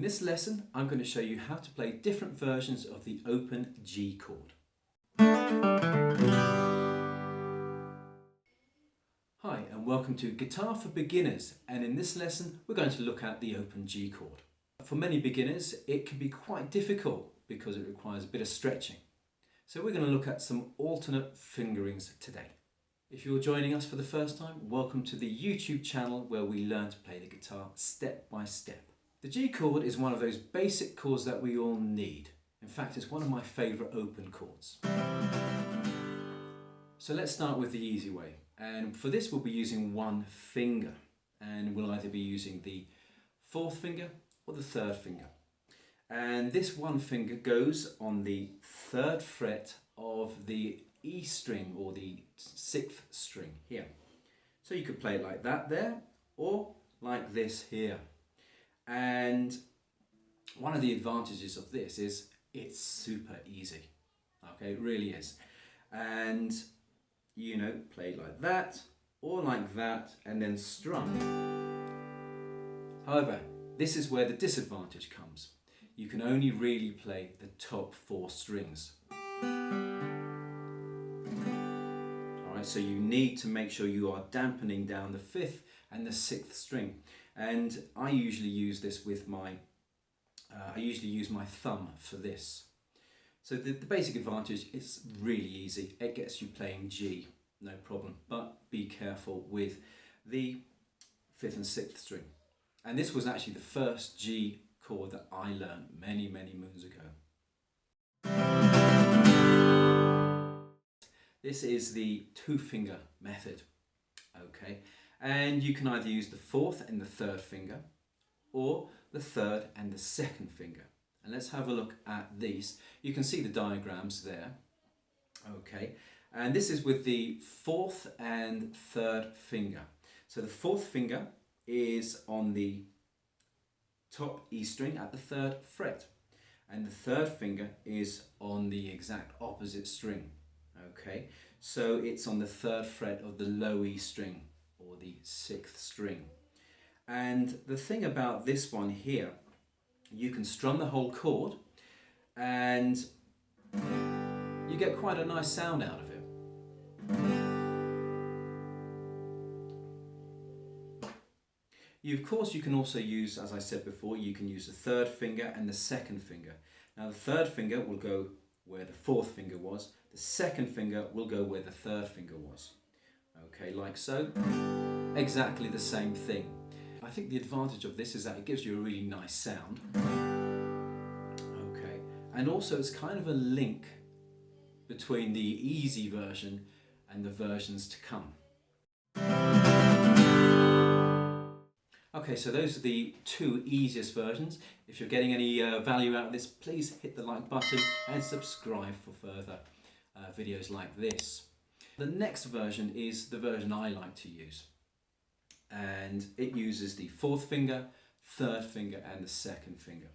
In this lesson, I'm going to show you how to play different versions of the open G chord. Hi, and welcome to Guitar for Beginners, and in this lesson we're going to look at the open G chord. For many beginners it can be quite difficult because it requires a bit of stretching. So we're going to look at some alternate fingerings today. If you're joining us for the first time, welcome to the YouTube channel where we learn to play the guitar step by step. The G chord is one of those basic chords that we all need. In fact, it's one of my favourite open chords. So let's start with the easy way. And for this we'll be using one finger. And we'll either be using the fourth finger or the third finger. And this one finger goes on the third fret of the E string or the sixth string here. So you could play it like that there or like this here. And one of the advantages of this is it's super easy. Okay, it really is. And you know, play like that or like that and then strum. However, this is where the disadvantage comes. You can only really play the top four strings. Alright, so you need to make sure you are dampening down the fifth and the sixth string. And I usually use this with my, use my thumb for this. So the basic advantage is really easy. It gets you playing G, no problem. But be careful with the fifth and sixth string. And this was actually the first G chord that I learned many, many moons ago. This is the two finger method. Okay. And you can either use the fourth and the third finger or the third and the second finger. And let's have a look at these. You can see the diagrams there. Okay. And this is with the fourth and third finger. So the fourth finger is on the top E string at the third fret. And the third finger is on the exact opposite string. Okay. So it's on the third fret of the low E string, or the sixth string. And the thing about this one here, you can strum the whole chord and you get quite a nice sound out of it. Of course you can also use, as I said before, you can use the third finger and the second finger. Now the third finger will go where the fourth finger was, the second finger will go where the third finger was. Okay, like so. Exactly the same thing. I think the advantage of this is that it gives you a really nice sound. Okay, and also it's kind of a link between the easy version and the versions to come. Okay, so those are the two easiest versions. If you're getting any value out of this, please hit the like button and subscribe for further videos like this. The next version is the version I like to use. And it uses the fourth finger, third finger and the second finger.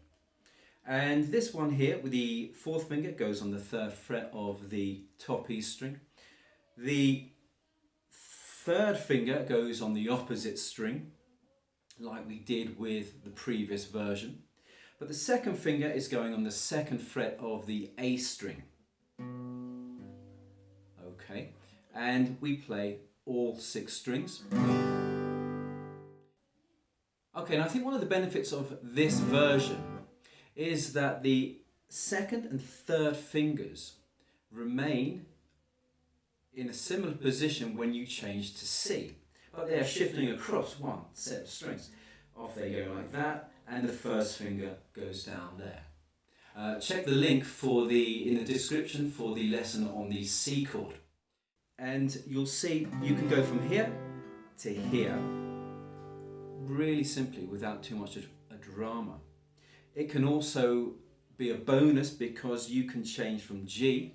And this one here with the fourth finger goes on the third fret of the top E string. The third finger goes on the opposite string, like we did with the previous version. But the second finger is going on the second fret of the A string. Okay, and we play all six strings. Okay, and I think one of the benefits of this version is that the second and third fingers remain in a similar position when you change to C, but they are shifting across one set of strings. Off they go like that, and the first finger goes down there. Check the link in the description for the lesson on the C chord. And you'll see you can go from here to here really simply without too much of a drama. It can also be a bonus because you can change from G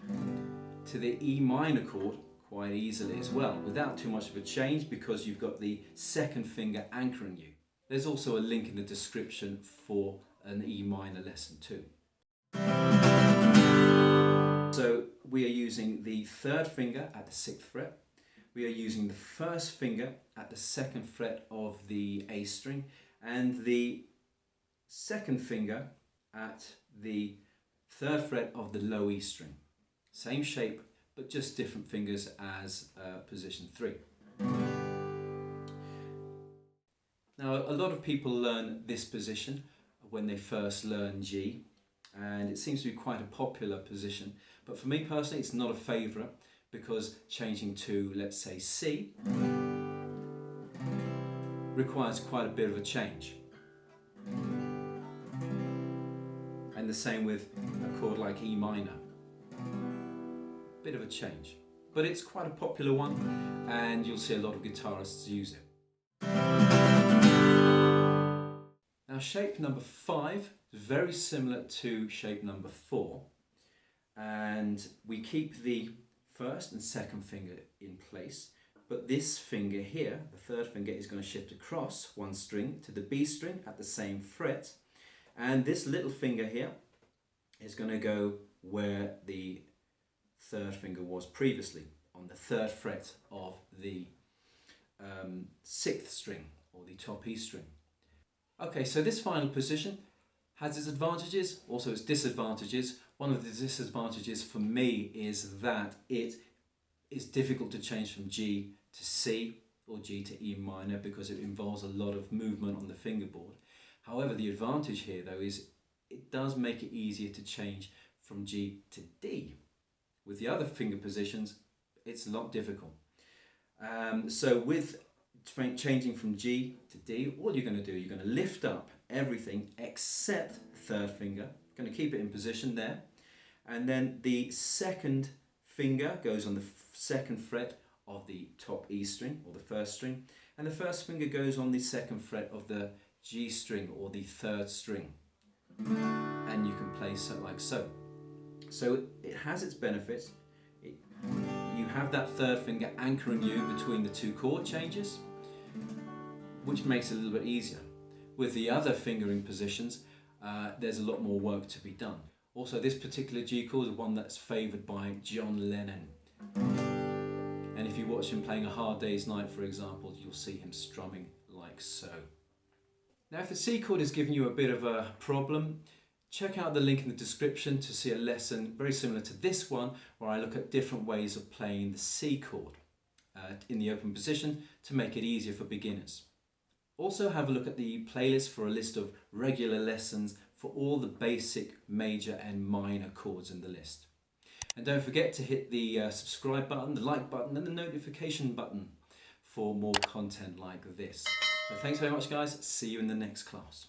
to the E minor chord quite easily as well without too much of a change because you've got the second finger anchoring you. There's also a link in the description for an E minor lesson too. So we are using the third finger at the sixth fret. We are using the first finger at the second fret of the A string and the second finger at the 3rd fret of the low E string. Same shape, but just different fingers as position 3. Now, a lot of people learn this position when they first learn G, and it seems to be quite a popular position. But for me personally, it's not a favourite, because changing to, let's say, C requires quite a bit of a change. And the same with a chord like E minor. Bit of a change. But it's quite a popular one, and you'll see a lot of guitarists use it. Now, shape number 5 is very similar to shape number 4, and we keep the 1st and 2nd finger in place, but this finger here, the 3rd finger, is going to shift across one string to the B string at the same fret, and this little finger here is going to go where the 3rd finger was previously, on the 3rd fret of the 6th string, or the top E string. Okay, so this final position has its advantages, also its disadvantages. One of the disadvantages for me is that it is difficult to change from G to C or G to E minor, because it involves a lot of movement on the fingerboard. However, the advantage here though is it does make it easier to change from G to D. With the other finger positions, it's a lot difficult. So with changing from G to D, all you're going to do, you're going to lift up everything except the 3rd finger. Going to keep it in position there, and then the 2nd finger goes on the 2nd fret of the top E string, or the 1st string, and the 1st finger goes on the 2nd fret of the G string, or the 3rd string, and you can play so like so. So it has its benefits. You have that 3rd finger anchoring you between the 2 chord changes, which makes it a little bit easier. With the other fingering positions, there's a lot more work to be done. Also, this particular G chord is one that's favoured by John Lennon. And if you watch him playing A Hard Day's Night, for example, you'll see him strumming like so. Now, if the C chord is giving you a bit of a problem, check out the link in the description to see a lesson very similar to this one, where I look at different ways of playing the C chord in the open position to make it easier for beginners. Also, have a look at the playlist for a list of regular lessons for all the basic major and minor chords in the list. And don't forget to hit the subscribe button, the like button, and the notification button for more content like this. So thanks very much, guys. See you in the next class.